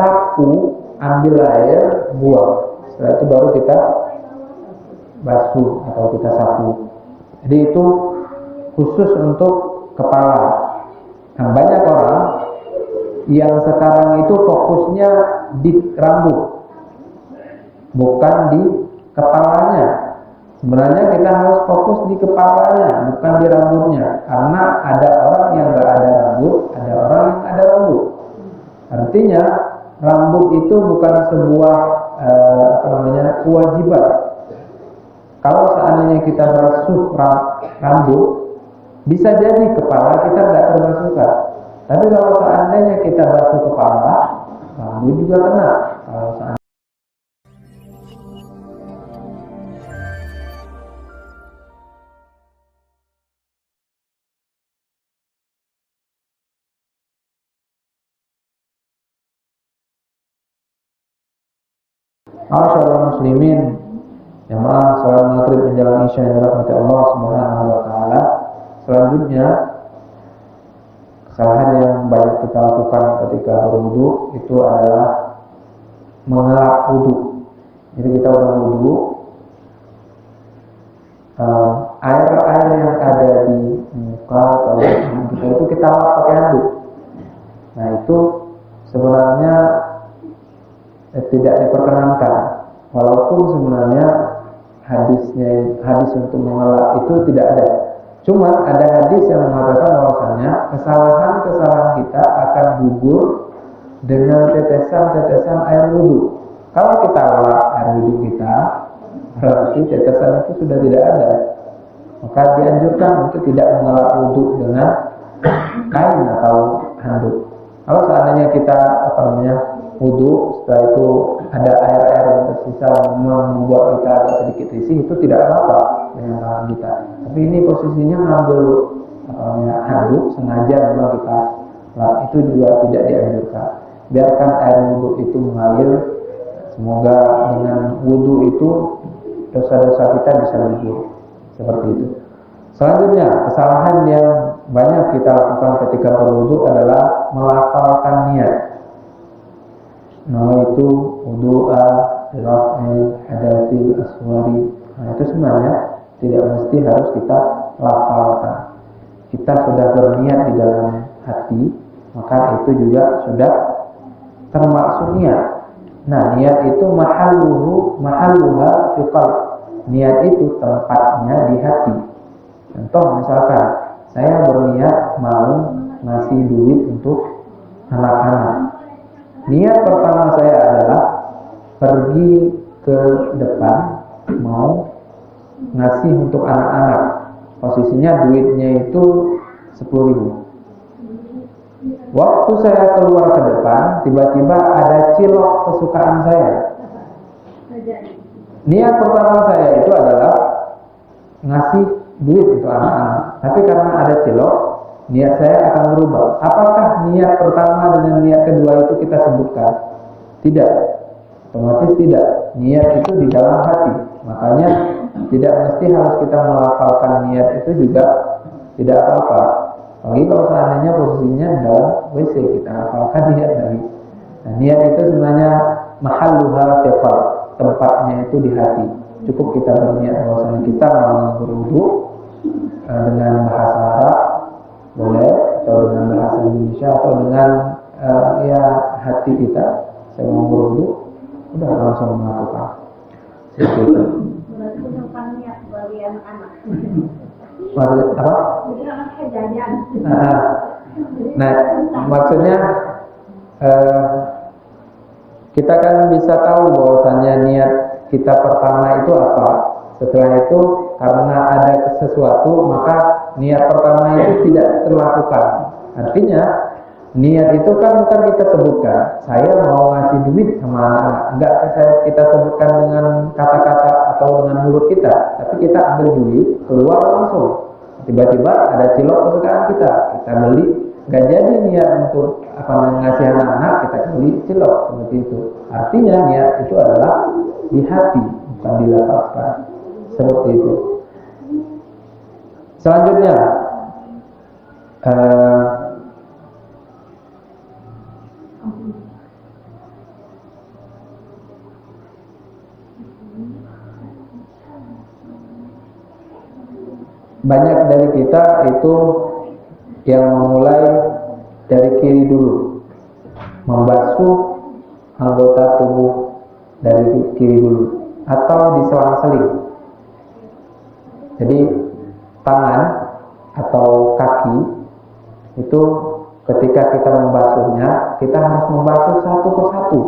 sapu, ambil air, buang. Setelah itu baru kita basuh atau kita sapu. Jadi itu khusus untuk kepala. Nah, banyak orang yang sekarang itu fokusnya di rambut, bukan di kepalanya. Sebenarnya kita harus fokus di kepalanya, bukan di rambutnya. Karena ada orang yang nggak ada rambut, ada orang yang ada rambut. Artinya rambut itu bukan sebuah kewajiban. Kalau seandainya kita basuh rambut, bisa jadi kepala kita nggak terbasuhkan. Tapi kalau seandainya kita basuh kepala, rambut juga kena. Kalau seandainya Masyaallah muslimin, jamaah salat maghrib menjelang isya yang dirahmati Allah Subhanahu wa taala. Selanjutnya, kesalahan yang banyak kita lakukan ketika berwudu itu adalah mengelap wudu. Jadi kita udah wudu, air yang ada di muka atau kita itu kita lap pakai handuk. Nah itu sebenarnya tidak diperkenankan, walaupun sebenarnya hadis untuk mengelap itu tidak ada. Cuma ada hadis yang mengatakan bahwasanya kesalahan kita akan gugur dengan tetesan-tetesan air wudu. Kalau kita lap air wudu kita, berarti tetesan itu sudah tidak ada. Maka dianjurkan untuk tidak mengelap wudu dengan kain atau handuk. Kalau seandainya kita wudu, setelah itu ada air-air yang tersisa membuat kita agak sedikit risih, itu tidak apa-apa dengan tangan kita. Tapi ini posisinya ngambil handuk sengaja memang kita lap, itu juga tidak dianjurkan. Biarkan air wudu itu mengalir. Semoga dengan wudu itu dosa-dosa kita bisa gugur. Seperti itu. Selanjutnya, kesalahan yang banyak kita lakukan ketika berwudu adalah melafalkan niat. Nawaitu wudu'a liraf'il hadatsil asghari. Nah, itu sebenarnya tidak mesti harus kita lafalkan. Kita sudah berniat di dalam hati, maka itu juga sudah termasuk niat. Nah, niat itu mahalluha fi qalb. Niat itu tempatnya di hati. Contoh misalkan saya berniat mau ngasih duit untuk anak-anak. Niat pertama saya adalah pergi ke depan mau ngasih untuk anak-anak. Posisinya duitnya itu 10.000. Waktu saya keluar ke depan, tiba-tiba ada cilok kesukaan saya. Niat pertama saya itu adalah ngasih duit untuk anak-anak. Tapi karena ada cilok, niat saya akan berubah. Apakah niat pertama dengan niat kedua itu kita sebutkan? Tidak. Otomatis tidak. Niat itu di dalam hati. Makanya tidak mesti harus kita melafalkan niat itu juga tidak apa-apa. Apalagi kalau seandainya posisinya dalam WC, kita hafalkan niat lagi. Nah, niat itu sebenarnya mahalluha fi qalb, tempatnya itu di hati. Cukup kita berniat bahwasanya kita mau berwudu dengan bahasa Arab boleh, atau dengan bahasa Indonesia, atau dengan hati kita, saya mau berwudu, udah langsung melakukan. Seperti itu. Berarti bukan niat bagi anak-anak. Maksudnya apa? Nah, maksudnya kita kan bisa tahu bahwasannya niat kita pertama itu apa. Setelah itu karena ada sesuatu, maka niat pertama itu tidak terlakukan. Artinya niat itu kan bukan kita sebutkan saya mau ngasih duit sama anak-anak, enggak kita sebutkan dengan kata-kata atau dengan mulut kita, tapi kita ambil duit keluar langsung. Tiba-tiba ada cilok kesukaan kita beli. Enggak jadi niat untuk ngasih anak-anak, kita beli cilok, seperti itu. Artinya niat itu adalah di hati, bukan dilafazkan. Seperti itu. Selanjutnya banyak dari kita itu yang memulai dari kiri dulu, membasuh anggota tubuh dari kiri dulu, atau diselang-seling. Jadi tangan atau kaki itu ketika kita membasuhnya, kita harus membasuh satu persatu.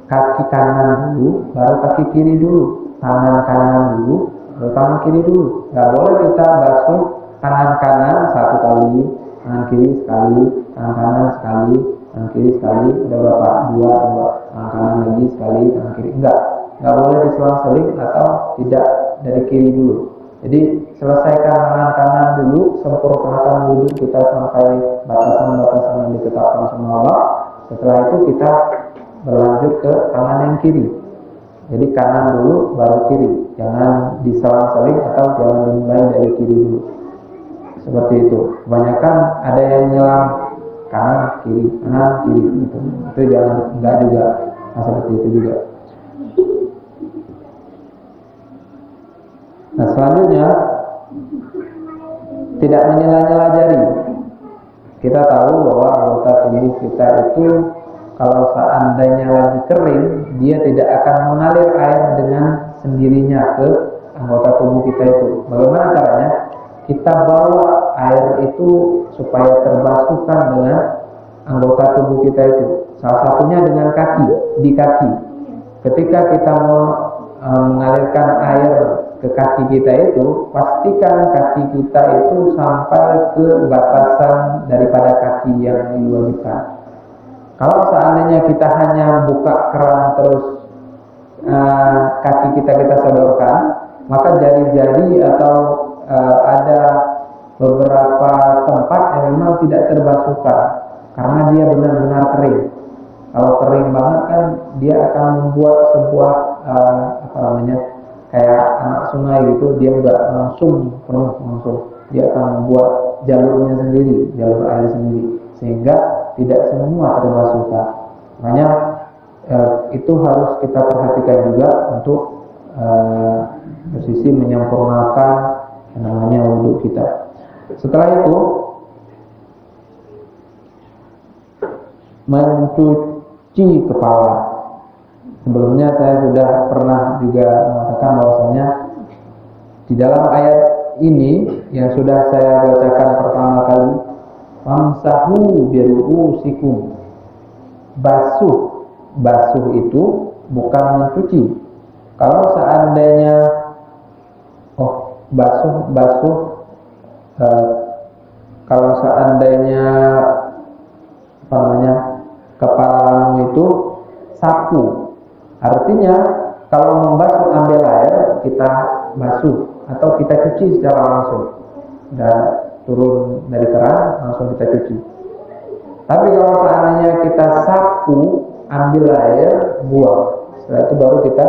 Kaki kanan dulu, baru kaki kiri dulu. Tangan kanan dulu, baru tangan kiri dulu. Gak boleh kita basuh tangan kanan satu kali, tangan kiri sekali, tangan kanan sekali, tangan kiri sekali. Udah berapa? Dua, tangan kanan lagi sekali, tangan kiri. Enggak boleh diselang-seling atau tidak dari kiri dulu. Jadi selesaikan tangan kanan dulu, sempurnakan wudhu kita sampai batasan-batasan yang ditetapkan sama Allah. Setelah itu kita berlanjut ke tangan yang kiri. Jadi kanan dulu baru kiri, jangan diselang-seling atau jangan dimulai dari kiri dulu. Seperti itu. Kebanyakan ada yang nyelang kanan kiri gitu. Itu jangan, enggak juga. Nah, seperti itu juga. Nah, selanjutnya tidak menyela-nyela jari. Kita tahu bahwa anggota tubuh kita itu kalau seandainya lagi kering, dia tidak akan mengalir air dengan sendirinya ke anggota tubuh kita itu. Bagaimana caranya? Kita bawa air itu supaya terbasuhkan dengan anggota tubuh kita itu. Salah satunya dengan kaki, di kaki. Ketika kita mau mengalirkan air ke kaki kita itu, pastikan kaki kita itu sampai ke batasan daripada kaki yang diwajibkan. Kalau seandainya kita hanya buka keran terus kaki kita sodorkan, maka jari-jari atau ada beberapa tempat yang memang tidak terbasuhkan karena dia benar-benar kering. Kalau kering banget kan dia akan membuat sebuah kayak anak sungai gitu, dia nggak langsung penuh langsung, dia akan membuat jalurnya sendiri, jalur air sendiri, sehingga tidak semua terbasuhkan. Makanya itu harus kita perhatikan juga untuk posisi menyempurnakan yang namanya wudhu kita. Setelah itu mencuci kepala. Sebelumnya saya sudah pernah juga mengatakan bahwasanya di dalam ayat ini yang sudah saya bacakan pertama kali, famsahu biru'usikum, basuh itu bukan mencuci. Kalau seandainya kalau seandainya kepalamu itu sapu, artinya kalau membasuh ambil air kita basuh atau kita cuci secara langsung, dan turun dari keran langsung kita cuci. Tapi kalau seandainya kita sapu, ambil air, buang, setelah itu baru kita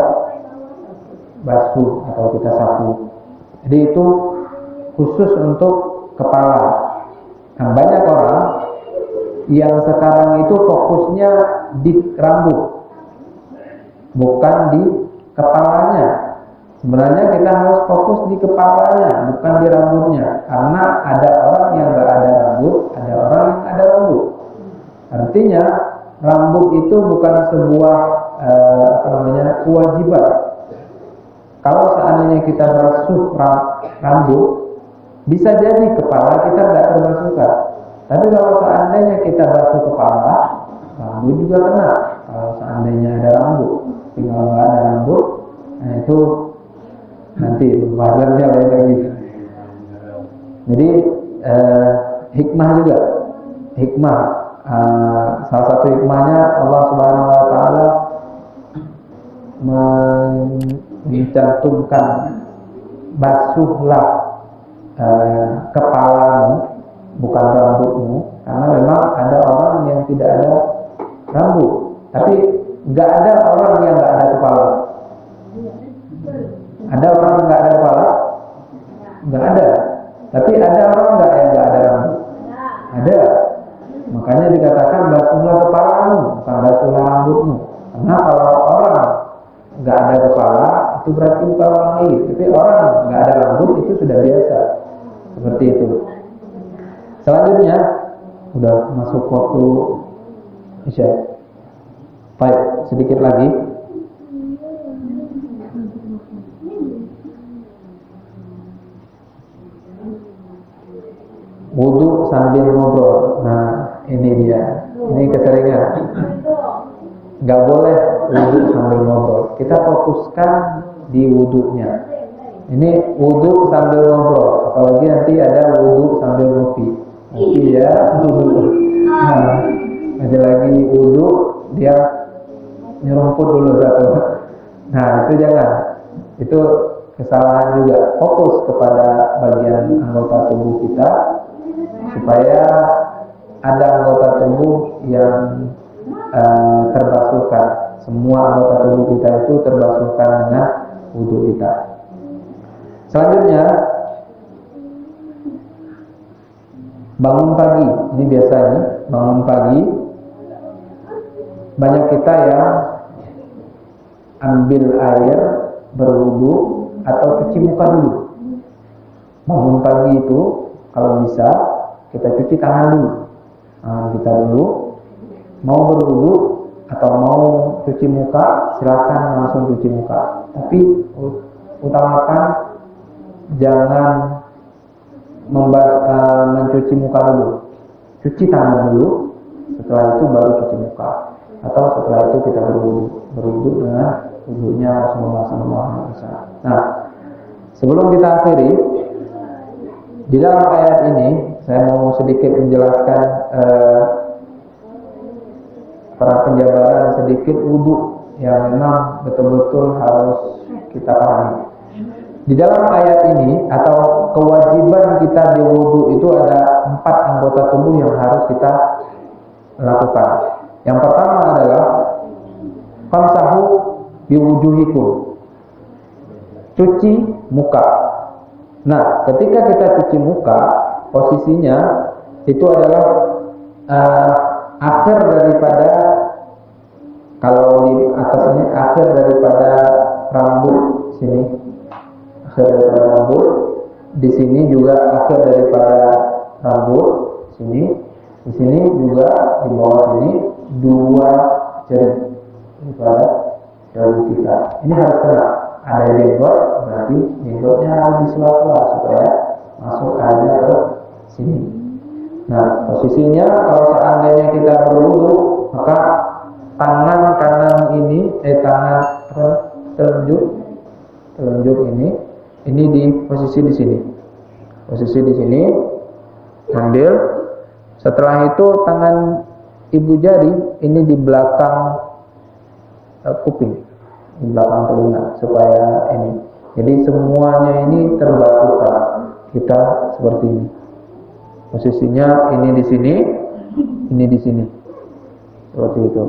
basuh atau kita sapu. Jadi itu khusus untuk kepala. Nah, banyak orang yang sekarang itu fokusnya di rambut, bukan di kepalanya. Sebenarnya kita harus fokus di kepalanya, bukan di rambutnya. Karena ada orang yang nggak ada rambut, ada orang yang ada rambut. Artinya rambut itu bukan sebuah kewajiban. Kalau seandainya kita basuh rambut, bisa jadi kepala kita nggak terbasuhkan. Tapi kalau seandainya kita basuh kepala, rambut juga kena. Kalau seandainya ada rambut, tinggal nggak ada rambut, nah itu nanti bahasannya lain lagi. Jadi hikmah juga, salah satu hikmahnya Allah Subhanahu Wa Taala mencantumkan basuhlah kepalamu, bukan rambutmu, karena memang ada orang yang tidak ada rambut, tapi nggak ada orang yang nggak ada kepala. Ada orang yang nggak ada kepala? Nggak ada. Tapi ada orang nggak yang nggak ada rambut? Ada. Makanya dikatakan basuhlah kepalamu, bukan basuhlah rambutmu. Karena kalau orang nggak ada kepala itu berarti bukan orang ini. Tapi orang nggak ada rambut itu sudah biasa. seperti itu. Selanjutnya udah masuk waktu Isya. Baik, sedikit lagi. Wudu sambil ngobrol. Nah, ini dia. Ini keseringan. Gak boleh wudu sambil ngobrol. Kita fokuskan di wudunya. Ini wudu sambil ngobrol. Apalagi nanti ada wudu sambil ngopi. Ngopi ya, wudu. Nah, ada lagi wudu dia nyerumput dulu satu. Nah, itu jangan. Itu kesalahan juga. Fokus kepada bagian anggota tubuh kita supaya ada anggota tubuh yang terbasuhkan. Semua anggota tubuh kita itu terbasuhkan dengan wudu kita. Selanjutnya bangun pagi. Ini biasanya bangun pagi banyak kita yang ambil air berwudu atau cuci muka dulu. Bangun pagi itu kalau bisa kita cuci tangan dulu. Kita dulu mau berwudu atau mau cuci muka, silakan langsung cuci muka. Tapi utamakan jangan mencuci muka dulu. Cuci tangan dulu, setelah itu baru cuci muka. Atau setelah itu kita berwudu dengan wudunya Rasulullah SAW. Nah, sebelum kita akhiri, di dalam ayat ini saya mau sedikit menjelaskan para penjabaran sedikit wudu yang memang betul-betul harus kita pahami. Di dalam ayat ini atau kewajiban kita di wudu itu ada 4 anggota tubuh yang harus kita lakukan. Yang pertama adalah famsahu biwujuhikum, cuci muka. Nah, ketika kita cuci muka, posisinya itu adalah akhir daripada, kalau di atas ini akhir daripada rambut sini, akhir daripada rambut. Di sini juga akhir daripada rambut sini. Di sini juga di bawah sini 2 jari daripada rambut kita. Ini harus kena. Ada jenggot, berarti jenggotnya harus di sela-sela supaya masuk airnya ke sini. Nah, posisinya kalau seandainya kita berwudu, maka tangan kanan ini, tangan telunjuk ini di posisi di sini. Posisi di sini, ambil. Setelah itu tangan ibu jari ini di belakang kuping, di belakang telinga, supaya ini. Jadi semuanya ini terbasuhkan. Kita seperti ini. Posisinya ini di sini, ini di sini. Seperti itu.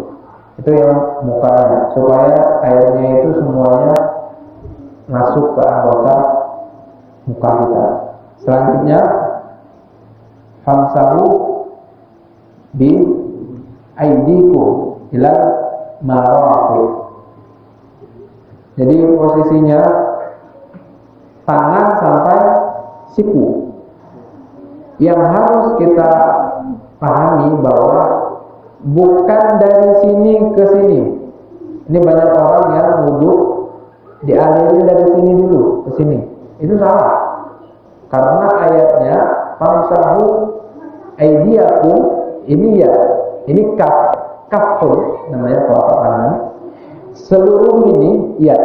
Itu yang mukanya, supaya airnya itu semuanya masuk ke anggota muka kita. Selanjutnya famsahu bi aidikum ila marafiq. Jadi posisinya tangan sampai siku. Yang harus kita pahami bahwa bukan dari sini ke sini. Ini banyak orang yang wudu dialirin dari sini dulu ke sini. Itu salah. Karena ayatnya famsahu aydiyakum, ini ya, ini kafun namanya telapak tangan. Seluruh ini ya.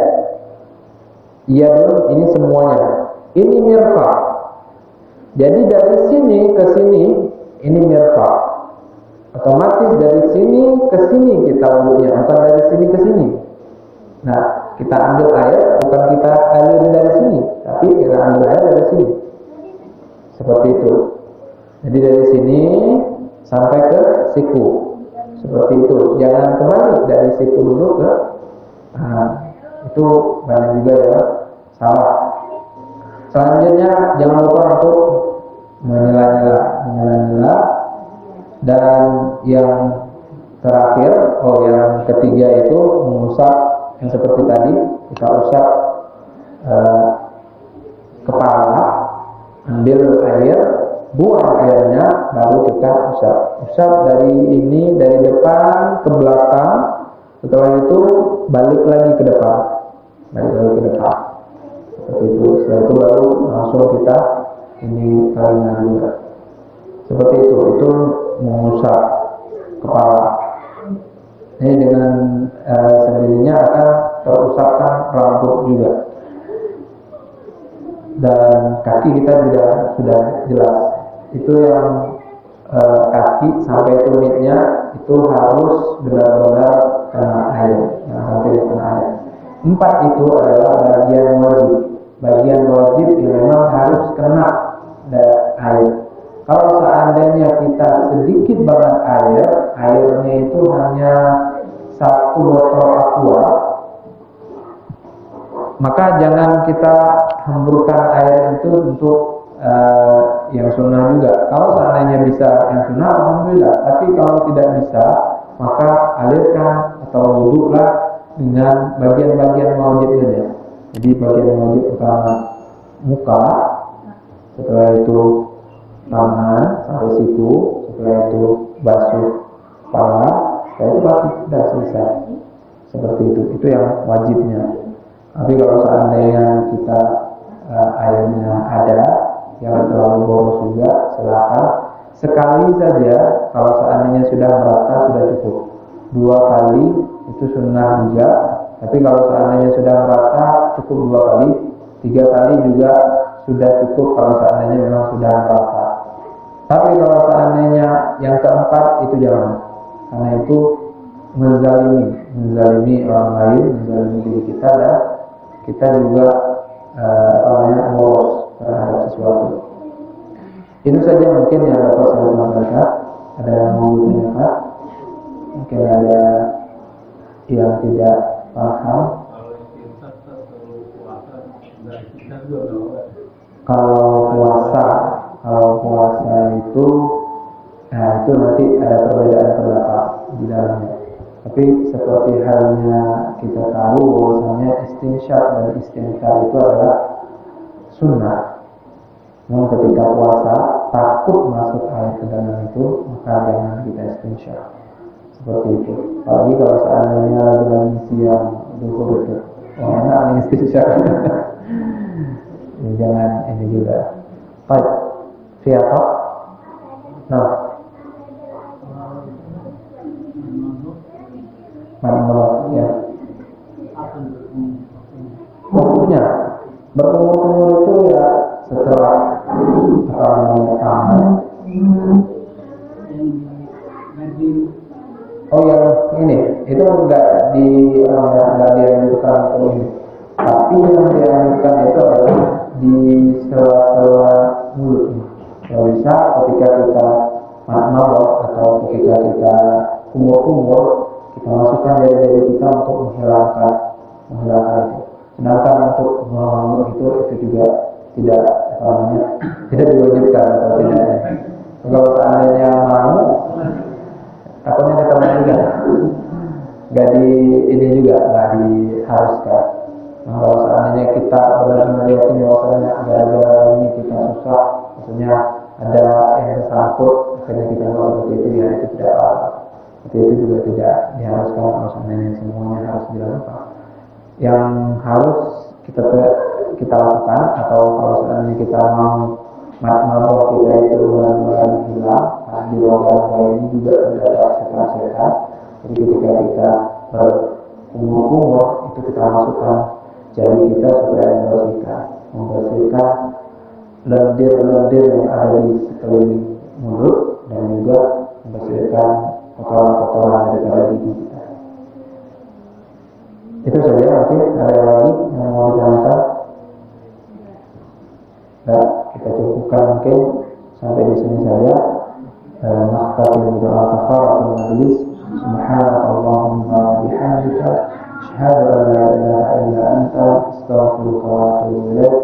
Iya dulu, ini semuanya. Ini mirfaq. Jadi dari sini ke sini ini mirfaq. Otomatis dari sini ke sini kita wudunya, bukan dari sini ke sini. Nah, kita ambil air, bukan kita alirin dari sini, tapi kita ambil air dari sini. Seperti itu. Jadi dari sini sampai ke siku. Seperti itu. Jangan kembali dari siku dulu ke itu banyak juga ya salah. Selanjutnya jangan lupa untuk menyela-nyela. Dan yang terakhir, yang ketiga itu mengusap, yang seperti tadi kita usap kepala ambil air, buang airnya, baru kita usap. Usap dari ini, dari depan ke belakang. Setelah itu balik lagi ke depan, seperti itu. Setelah itu baru langsung kita ini telinga juga, seperti itu mengusap kepala. Ini dengan sendirinya akan terusapkan rambut juga, dan kaki kita juga sudah jelas. Itu yang kaki sampai tumitnya itu harus benar-benar kena air, sampai kena air. 4 itu adalah bagian wajib yang memang harus kena air. Kalau seandainya kita sedikit banget airnya itu hanya 1 botol aqua, maka jangan kita hamburkan air itu untuk yang sunnah juga. Kalau seandainya bisa yang sunnah, alhamdulillah. Tapi kalau tidak bisa, maka alirkan atau wudhulah dengan bagian-bagian wajib saja. Jadi bagian wajib pertama muka, setelah itu tangan sampai siku, setelah itu basuh kepala, setelah itu kaki, sudah selesai. Seperti itu yang wajibnya. Tapi kalau seandainya kita airnya ada yang terlalu boros juga, silakan sekali saja. Kalau seandainya sudah merata sudah cukup. 2 kali itu sunnah juga. Tapi kalau seandainya sudah merata cukup 2 kali. 3 kali juga sudah cukup kalau seandainya memang sudah merata. Tapi kalau seandainya yang keempat itu jangan, karena itu menzalimi orang lain, menzalimi diri kita, dan kita juga boros terhadap sesuatu. Itu saja mungkin yang dapat saya sampaikan. Ada yang mau bertanya? Mungkin ada yang tidak paham. Kalau puasa itu nanti ada perbedaan pendapat di dalamnya. Tapi seperti halnya kita tahu bahwasanya istinsyaq dan istinthar itu adalah sunnah. Namun ketika puasa takut masuk air ke dalam itu, maka jangan kita istinsyaq. Seperti itu. Apalagi kalau seandainya lagi siang duhur itu, enak nih istinsyaq. Jangan ini juga. Baik, siapa? Nah, ya. Waktunya berkumur-kumur itu ya setelah tangan. Oh yang ini itu enggak dianjurkan untuk ini. Tapi yang dianjurkan itu adalah di sela-sela mulut. Kalau bisa ketika kita mabok atau ketika kita kumur-kumur, kita masukkan jari-jari kita untuk menghilangkan itu. Sedangkan untuk mengamuk itu juga tidak diwajibkan atau tidak. Kalau seandainya mau, takutnya ketemu juga, nggak diharuskan. Nah, kalau seandainya kita benar-benar yakin bahwasanya gara-gara ini kita susah, maksudnya ada yang tersangkut, akhirnya kita mau seperti itu, ya itu tidak apa. Seperti itu juga tidak diharuskan kalau seandainya semuanya harus dilakukan. Yang harus kita lakukan, atau kalau seandainya kita mau mabuk kita itu benar-benar hilang, di rongga ini juga tidak ada setan-setan. Jadi ketika kita berkumur-kumur itu kita masukkan jari kita supaya membersihkan lendir-lendir yang ada di sekeliling mulut, dan juga membersihkan kotoran-kotoran yang ada di gigi kita. Itu saja. Mungkin ada lagi yang mau ditanyakan? Nah, kita cukupkan mungkin sampai di sini saja. Nakhtatim doa kafaratul majlis. Subhanakallahumma bihamdika asyhadu an la ilaha illa anta astaghfiruka wa atubu ilaik.